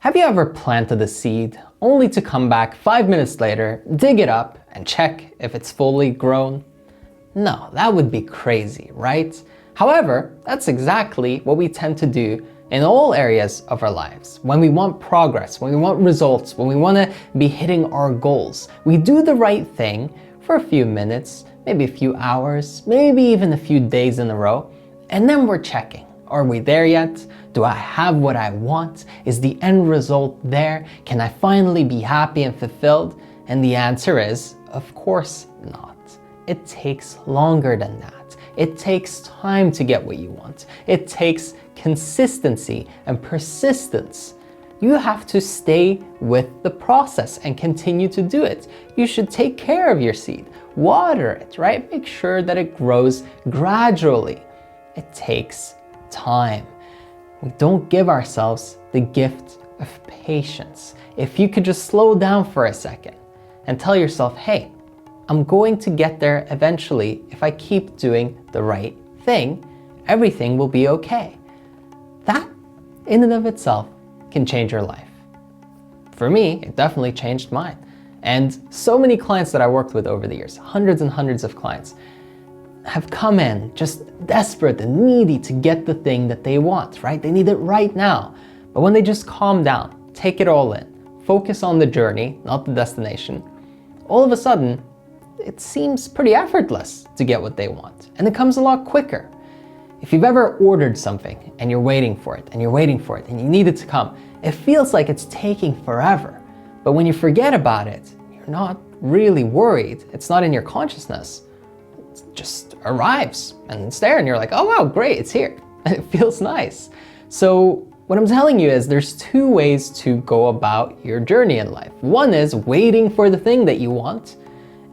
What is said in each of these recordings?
Have you ever planted a seed only to come back 5 minutes later, dig it up, and check if it's fully grown? No, that would be crazy, right? However, that's exactly what we tend to do in all areas of our lives. When we want progress, when we want results, when we want to be hitting our goals, we do the right thing for a few minutes, maybe a few hours, maybe even a few days in a row, and then we're checking. Are we there yet? Do I have what I want? Is the end result there? Can I finally be happy and fulfilled? And the answer is, of course not. It takes longer than that. It takes time to get what you want. It takes consistency and persistence. You have to stay with the process and continue to do it. You should take care of your seed, water it, right? Make sure that it grows gradually. It takes time. We don't give ourselves the gift of patience. If you could just slow down for a second and tell yourself, hey, I'm going to get there eventually. If I keep doing the right thing, everything will be okay. That, in and of itself, can change your life. For me, it definitely changed mine. And so many clients that I worked with over the years, hundreds and hundreds of clients, have come in just desperate and needy to get the thing that they want, right? They need it right now. But when they just calm down, take it all in, focus on the journey, not the destination, all of a sudden, it seems pretty effortless to get what they want. And it comes a lot quicker. If you've ever ordered something and you're waiting for it and you're waiting for it and you need it to come, it feels like it's taking forever. But when you forget about it, you're not really worried. It's not in your consciousness. It just arrives and it's there and you're like, oh wow, great, it's here. And it feels nice. So what I'm telling you is there's two ways to go about your journey in life. One is waiting for the thing that you want,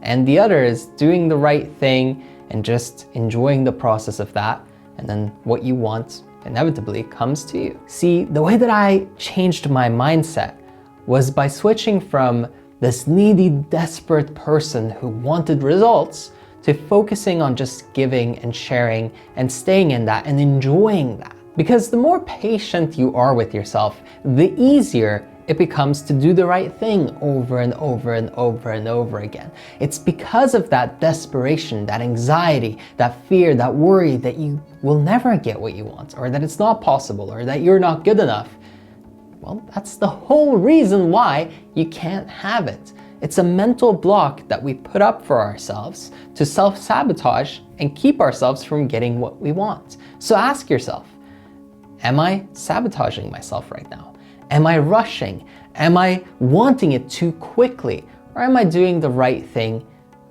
and the other is doing the right thing and just enjoying the process of that. And then what you want inevitably comes to you. See, the way that I changed my mindset was by switching from this needy, desperate person who wanted results to focusing on just giving and sharing and staying in that and enjoying that. Because the more patient you are with yourself, the easier it becomes to do the right thing over and over and over and over again. It's because of that desperation, that anxiety, that fear, that worry that you will never get what you want, or that it's not possible, or that you're not good enough. Well, that's the whole reason why you can't have it. It's a mental block that we put up for ourselves to self-sabotage and keep ourselves from getting what we want. So ask yourself, am I sabotaging myself right now? Am I rushing? Am I wanting it too quickly? Or am I doing the right thing,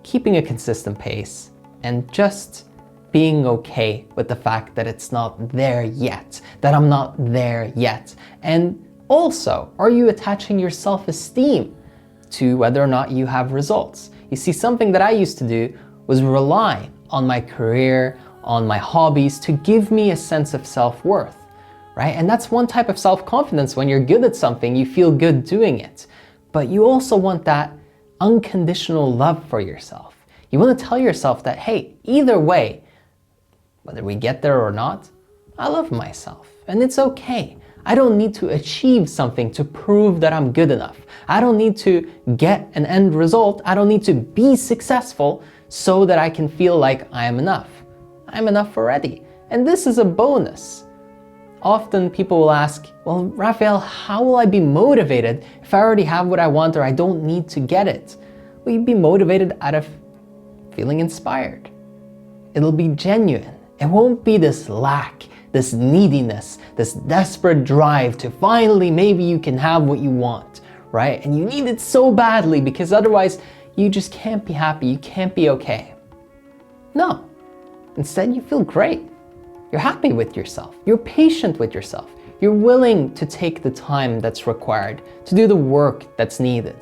keeping a consistent pace, and just being okay with the fact that it's not there yet, that I'm not there yet? And also, are you attaching your self-esteem to whether or not you have results? You see, something that I used to do was rely on my career, on my hobbies to give me a sense of self-worth. Right? And that's one type of self-confidence. When you're good at something, you feel good doing it. But you also want that unconditional love for yourself. You want to tell yourself that, hey, either way, whether we get there or not, I love myself and it's okay. I don't need to achieve something to prove that I'm good enough. I don't need to get an end result. I don't need to be successful so that I can feel like I am enough. I'm enough already. And this is a bonus. Often people will ask, well, Raphael, how will I be motivated if I already have what I want or I don't need to get it? Well, you'd be motivated out of feeling inspired. It'll be genuine. It won't be this lack, this neediness, this desperate drive to finally maybe you can have what you want, right? And you need it so badly because otherwise you just can't be happy, you can't be okay. No, instead you feel great. You're happy with yourself. You're patient with yourself. You're willing to take the time that's required to do the work that's needed.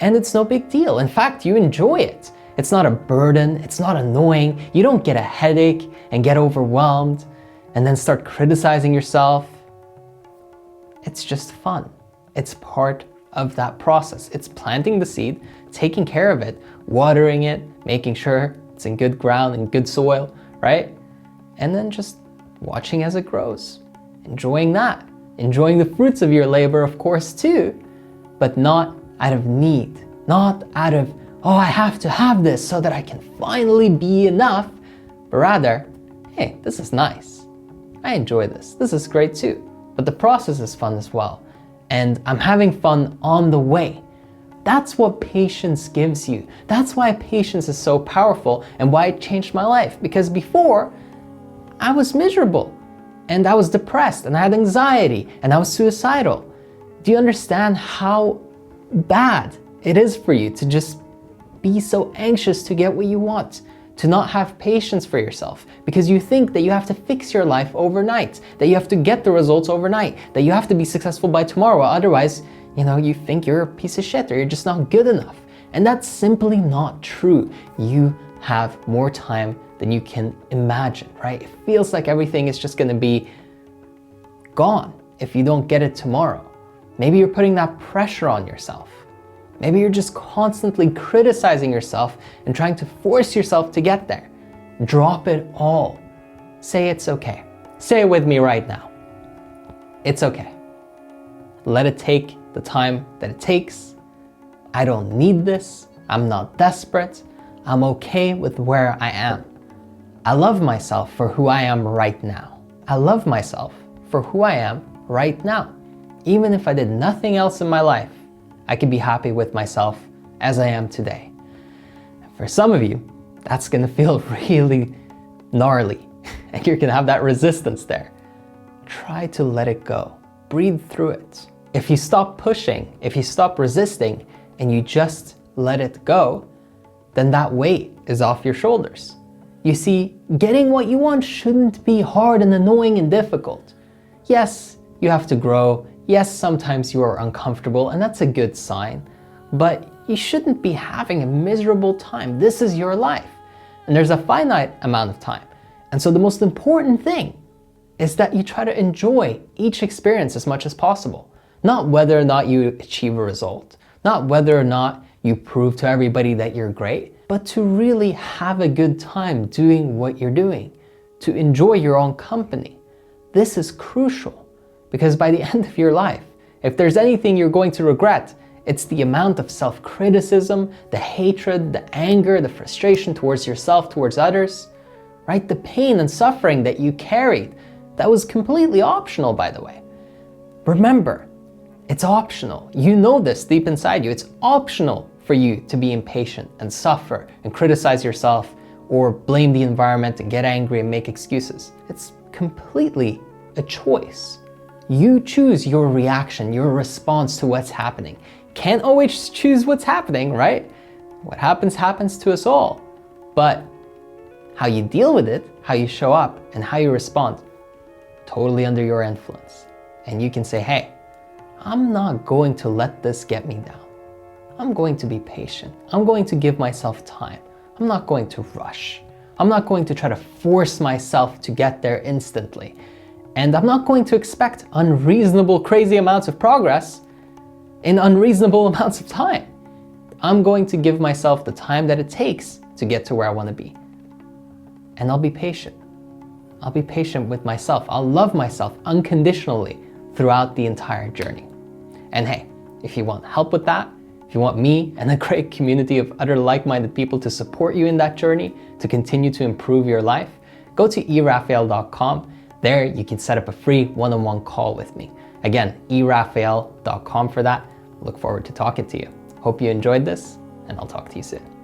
And it's no big deal. In fact, you enjoy it. It's not a burden. It's not annoying. You don't get a headache and get overwhelmed and then start criticizing yourself. It's just fun. It's part of that process. It's planting the seed, taking care of it, watering it, making sure it's in good ground and good soil, right? And then just watching as it grows, enjoying that. enjoying the fruits of your labor, of course, too, but not out of need, not out of, oh, I have to have this so that I can finally be enough, but rather, hey, this is nice. I enjoy this. This is great too. But the process is fun as well. And I'm having fun on the way. That's what patience gives you. That's why patience is so powerful and why it changed my life. Because before, I was miserable and I was depressed and I had anxiety and I was suicidal. Do you understand how bad it is for you to just be so anxious to get what you want, to not have patience for yourself because you think that you have to fix your life overnight, that you have to get the results overnight, that you have to be successful by tomorrow, otherwise, you think you're a piece of shit or you're just not good enough. And that's simply not true. You have more time than you can imagine, right? It feels like everything is just gonna be gone if you don't get it tomorrow. Maybe you're putting that pressure on yourself. Maybe you're just constantly criticizing yourself and trying to force yourself to get there. Drop it all. Say it's okay. Say it with me right now. It's okay. Let it take the time that it takes. I don't need this. I'm not desperate. I'm okay with where I am. I love myself for who I am right now. I love myself for who I am right now. Even if I did nothing else in my life, I can be happy with myself as I am today. And for some of you, that's gonna feel really gnarly and you're gonna have that resistance there. Try to let it go. Breathe through it. If you stop pushing, if you stop resisting, and you just let it go, then that weight is off your shoulders. You see, getting what you want shouldn't be hard and annoying and difficult. Yes, you have to grow. Yes, sometimes you are uncomfortable, and that's a good sign. But you shouldn't be having a miserable time. This is your life, and there's a finite amount of time. And so the most important thing is that you try to enjoy each experience as much as possible. Not whether or not you achieve a result, not whether or not you prove to everybody that you're great, but to really have a good time doing what you're doing, to enjoy your own company. This is crucial because by the end of your life, if there's anything you're going to regret, it's the amount of self-criticism, the hatred, the anger, the frustration towards yourself, towards others, right? The pain and suffering that you carried that was completely optional, by the way. Remember, it's optional. You know this deep inside you. It's optional for you to be impatient and suffer and criticize yourself or blame the environment and get angry and make excuses. It's completely a choice. You choose your reaction, your response to what's happening. Can't always choose what's happening, right? What happens happens to us all. But how you deal with it, how you show up, and how you respond, totally under your influence. And you can say, hey, I'm not going to let this get me down. I'm going to be patient. I'm going to give myself time. I'm not going to rush. I'm not going to try to force myself to get there instantly. And I'm not going to expect unreasonable, crazy amounts of progress in unreasonable amounts of time. I'm going to give myself the time that it takes to get to where I want to be. And I'll be patient. I'll be patient with myself. I'll love myself unconditionally throughout the entire journey. And hey, if you want help with that, if you want me and a great community of other like-minded people to support you in that journey, to continue to improve your life, go to erafael.com. There you can set up a free one-on-one call with me. Again, erafael.com for that. Look forward to talking to you. Hope you enjoyed this, and I'll talk to you soon.